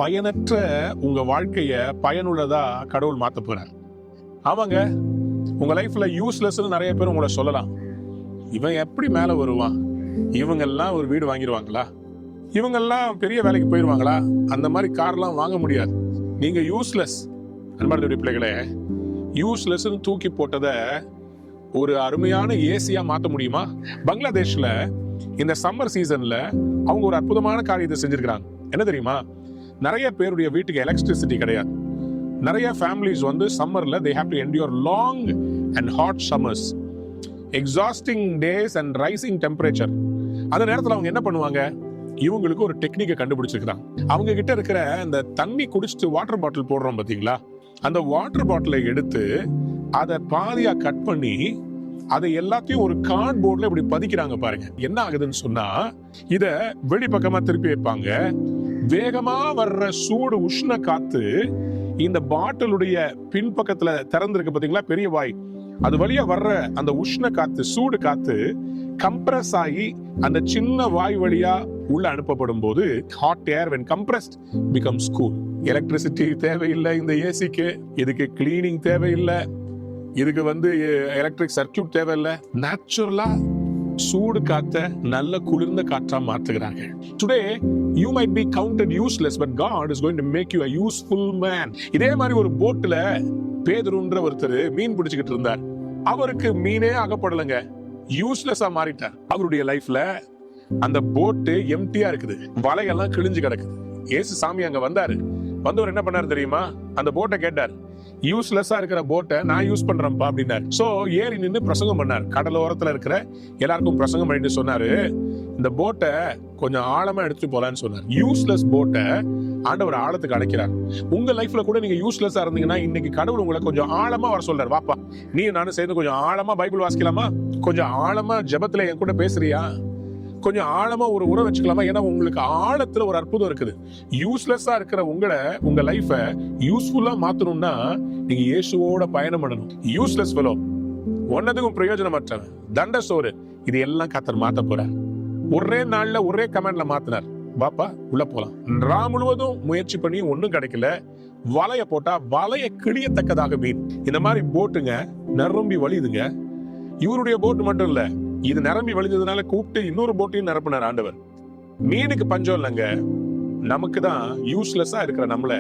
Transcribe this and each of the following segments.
பயனற்ற உங்க வாழ்க்கைய பயனுள்ளதா கடவுள் மாத்த போறார். ஆமாங்க, உங்க லைஃப்ல யூஸ்லெஸ் நிறைய பேர் உங்களை சொல்லலாம். இவன் எப்படி மேல வருவான், இவங்கெல்லாம் ஒரு வீடு வாங்கிடுவாங்களா, இவங்கெல்லாம் பெரிய வேலைக்கு போயிடுவாங்களா, அந்த மாதிரி கார்லாம் வாங்க முடியாது, நீங்க யூஸ்லெஸ். அன்பார்ந்த பிள்ளைகளே, யூஸ்லெஸ் தூக்கி போட்டதை ஒரு அருமையான ஏசியா மாத்த முடியுமா? பங்களாதேஷ்ல இந்த சம்மர் சீசன்ல அவங்க ஒரு அற்புதமான காரியத்தை செஞ்சிருக்காங்க. என்ன தெரியுமா? நிறைய பேருடைய வீட்டுக்கு எலக்ட்ரிசிட்டி கிடையாது. நிறைய ஃபேமிலிஸ் வந்து சம்மர்ல they have to endure long and hot summers, exhausting days and rising temperature. அந்த நேரத்துல அவங்க என்ன பண்ணுவாங்க? இவங்களுக்கு ஒரு டெக்னிக்கை கண்டுபிடிச்சிருக்காங்க. அவங்க கிட்ட இருக்கிற அந்த தண்ணி குடிச்சிட்டு வாட்டர் பாட்டில் போடுறோம் பாத்தீங்களா, அந்த வாட்டர் பாட்டிலை எடுத்து அதை பாதியா கட் பண்ணி அதை எல்லாத்தையும் ஒரு கார்ட்போர்ட்ல இப்படி பதிக்கிறாங்க பாருங்க. என்ன ஆகுதுன்னு சொன்னா, இத வெளிப்பக்கமா திருப்பி வைப்பாங்க. வேகமா வர்ற சூடு உஷ்ண காத்து இந்த பாட்டிலுடைய பின்பக்கத்துல திறந்திருக்கு பாத்தீங்களா, பெரிய வாய், அது வழியா வர்ற அந்த உஷ்ண காத்து, சூடு காத்து கம்ப்ரஸ் ஆகி அந்த சின்ன வாய் வழியா உள்ள அனுப்பப்படும் போது hot air when compressed becomes cool. Electricity தேவையில்லை இந்த ஏசிக்கு, இதுக்கு கிளீனிங் தேவையில்லை, இதுக்கு வந்து எலக்ட்ரிக் சர்க்யூட் தேவையில்லை. நேச்சுரலா சூடு காத்த நல்ல குளிர்ந்த காற்றா மாத்துகிறாங்க. Today you might be counted useless, but God is going to make you a useful man. இதே மாதிரி ஒரு போட்ல பேதுருன்ற ஒருத்தர் மீன் பிடிச்சுக்கிட்டு இருந்தார். அவருக்கு மீனே அகப்படலைங்க, யூஸ்லெஸ்ஸா மாறிட்டார். அவருடைய லைஃப்ல அந்த போட்டு எம்டியா இருக்குது, வலையெல்லாம் கிழிஞ்சு கிடக்குது. ஏசு சாமி அங்க வந்தாரு. வந்தவர் என்ன பண்ணாரு தெரியுமா? அந்த போட்டை கேட்டார், யூஸ்லெஸ்ஸா இருக்கிற போட்டை நான் யூஸ் பண்றேன்ப்பா அப்படின்னாரு. சோ ஏறி நின்று பிரசங்கம் பண்ணார். கடலோரத்துல இருக்கிற எல்லாருக்கும் பிரசங்கம் பண்ணிட்டு சொன்னாரு, இந்த போட்டை கொஞ்சம் ஆழமா எடுத்துட்டு போலான்னு சொன்னார். யூஸ்லெஸ் போட்டை ஆண்டவர் ஆழத்துக்கு அழைக்கிறார். உங்க லைஃப்ல கூட நீங்க யூஸ்லெஸ்ஸா இருந்தீங்கன்னா இன்னைக்கு கடவுள் உங்களை கொஞ்சம் ஆழமா வர சொல்றாரு. வாப்பா, நீ நானும் சேர்ந்து கொஞ்சம் ஆழமா பைபிள் வாசிக்கலாமா, கொஞ்சம் ஆழமா ஜெபத்துல என் கூட பேசுறியா, கொஞ்சம் ஆழமா ஒரு உறவு வச்சுக்கலாமா? ஏன்னா உங்களுக்கு ஆழத்துல ஒரு அற்புதம் இருக்குது. யூஸ்லெஸ்ஸா இருக்கிற உங்க லைஃப யூஸ்ஃபுல்லா மாத்தணும்னா நீங்க இயேசுவோட பயணம் பண்ணணும். யூஸ்லெஸ் ஃபெலோ, ஒன்னதுக்கும் பிரயோஜனமற்றவன், தண்ட சோறு, இது எல்லாம் கர்த்தர் மாத்த போறார். ஒரே நாள்ல ஒரே கமெண்ட்ல மாத்தினார். பாப்பா உள்ள போலாம். முழுவதும் முயற்சி பண்ணி ஒன்னும் கிடைக்கல. வலைய போட்டா வலைய கிழியத்தக்கதாக மீன். இந்த மாதிரி போட்டுங்க நிரம்பி வலியுதுங்க. இவருடைய போட்டு மட்டும் இல்ல, இது நிரம்பி வழிஞ்சதுனால கூப்பிட்டு இன்னொரு போட்டையும் நிரப்பினார் ஆண்டவர். மீனுக்கு பஞ்சம் இல்லைங்க, நமக்கு தான் யூஸ்லெஸ்ஸா இருக்கிற நம்மள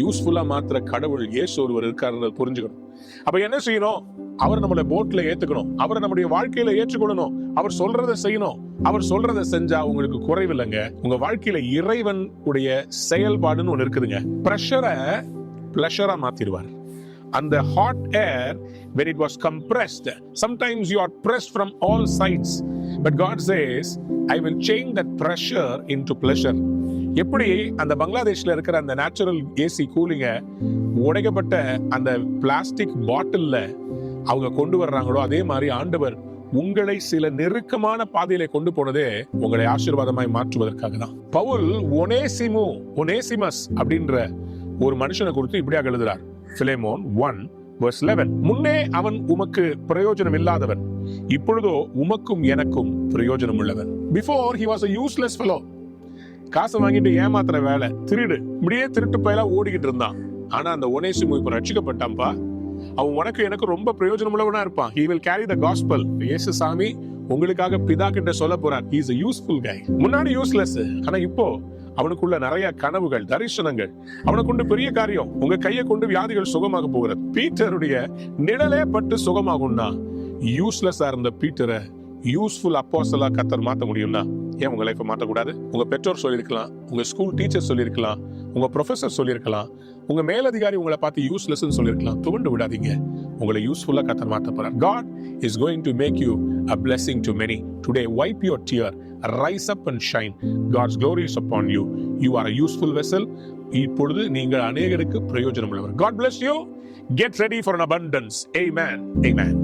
யூஸ்ஃபுல்லா மாத்திர கடவுள் இயேசு ஒருவர் இருக்காருன்னு புரிஞ்சுக்கணும். அப்ப என்ன செய்யணும்? அவர் நம்மள போட்ல ஏத்துக்கணும், அவரை நம்முடைய வாழ்க்கையில ஏற்றுக்கொள்ளணும், அவர் சொல்றதை செய்யணும். அவர் சொல்றதை செஞ்சா உங்களுக்கு குறைவில்லைங்க. உங்க வாழ்க்கையில இறைவன் உடைய செயல்பாடுன்னு ஒண்ணு இருக்குதுங்க. பிரஷரை பிளஷரா மாத்திடுவார். And the hot air, when it was compressed, sometimes you are pressed from all sides, but God says, I will change that pressure into pleasure. எப்படி அந்த பங்களாதேஷ்ல இருக்கிற அந்த நேச்சுரல் ஏசி கூலிங்க உடைக்கப்பட்ட அந்த பிளாஸ்டிக் பாட்டில்ல அவங்க கொண்டு வர்றாங்களோ, அதே மாதிரி ஆண்டவர் உங்களை சில நெருக்கமான பாதையில கொண்டு போனதே உங்களை ஆசீர்வாதமாய் மாற்றுவதற்காக தான். பவுல் ஒனேசிமஸ் அப்படின்ற ஒரு மனுஷனை குறித்து இப்படியாக எழுதுறார். பிலேமோன் 1:11, முன்னே அவன் உமக்கு பிரயோஜனம் இல்லாதவன், இப்பொழுதோ உமக்கும் எனக்கும் பிரயோஜனம் உள்ளவன். Before he was a useless fellow. காசை வாங்கிட்டு ஏமாத்துற வேலை, திருடு, இப்படியே திருட்டு பயலா ஓடிக்கிட்டு இருந்தான். ஆனா அந்த ஒனேசிமு இப்ப ரட்சிக்கப்பட்டான்பா. அவன் உனக்கு எனக்கு ரொம்ப பிரயோஜனம் உள்ளவனா இருப்பான். He will carry the gospel. இயேசு சாமி உங்களுக்காக பிதா கிட்ட சொல்ல போறார். He is a useful guy. முன்னாடி யூஸ்லெஸ், ஆனா இப்போ அவனுக்குள்ள நிறைய கனவுகள், தரிசனங்கள், அவனை கொண்டு பெரிய காரியம். உங்க கையை கொண்டு வியாதிகள் சுகமாக போகிறது. பீட்டருடைய நிழலே பட்டு சுகமாகும்னா, யூஸ்லெஸ்ஸா இருந்த பீட்டரை யூஸ்ஃபுல் அப்போஸ்தலா கர்த்தர் மாத்த முடியும்னா ஏன் உங்க லைஃபை மாற்றக்கூடாது? உங்க பெற்றோர் சொல்லியிருக்கலாம், உங்க ஸ்கூல் டீச்சர் சொல்லியிருக்கலாம், உங்க ப்ரொஃபசர் சொல்லியிருக்கலாம், உங்க மேலதிகாரி உங்களை பார்த்து யூஸ்லெஸ் சொல்லியிருக்கலாம். துவண்டு விடாதீங்க, உங்களை யூஸ்ஃபுல்லா கர்த்தர் மாத்த போறார். God is going to make you a blessing to many. Today wipe your tear, rise up and shine. God's glory is upon you. You are a useful vessel. இப்பொழுது நீங்கள் அநேகருக்கு பிரயோஜனம் உள்ளவர். God bless you. Get ready for an abundance. Amen. Amen.